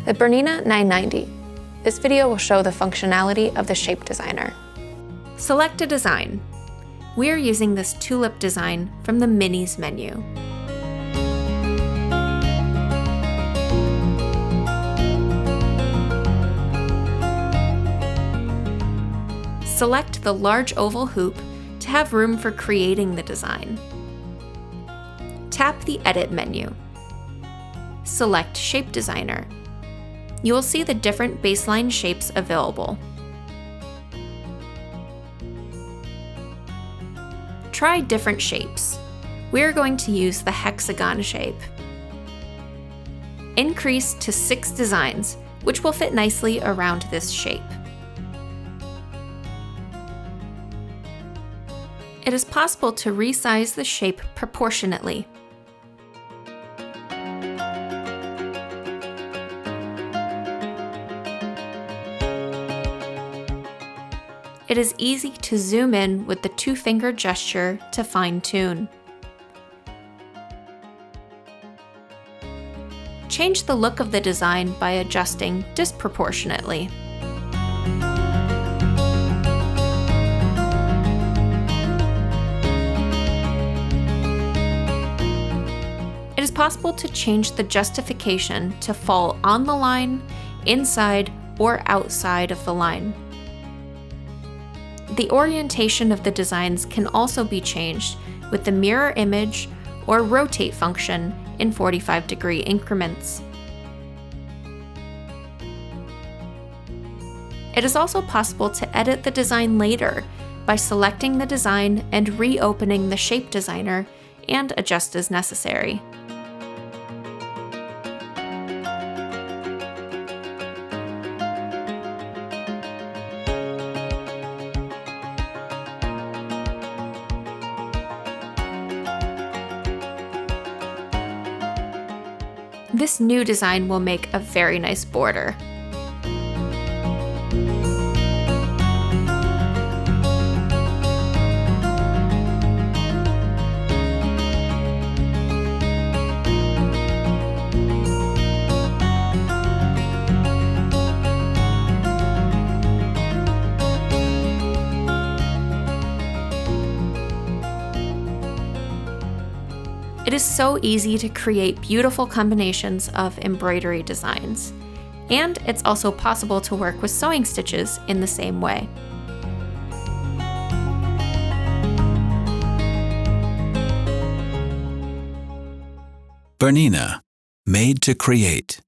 The Bernina 990. This video will show the functionality of the Shape Designer. Select a design. We are using this tulip design from the Minis menu. Select the large oval hoop to have room for creating the design. Tap the Edit menu. Select Shape Designer. You will see the different baseline shapes available. Try different shapes. We are going to use the hexagon shape. Increase to 6 designs, which will fit nicely around this shape. It is possible to resize the shape proportionately. It is easy to zoom in with the 2-finger gesture to fine-tune. Change the look of the design by adjusting disproportionately. It is possible to change the justification to fall on the line, inside, or outside of the line. The orientation of the designs can also be changed with the mirror image or rotate function in 45-degree increments. It is also possible to edit the design later by selecting the design and reopening the Shape Designer and adjust as necessary. This new design will make a very nice border. It is so easy to create beautiful combinations of embroidery designs, and it's also possible to work with sewing stitches in the same way. Bernina, made to create.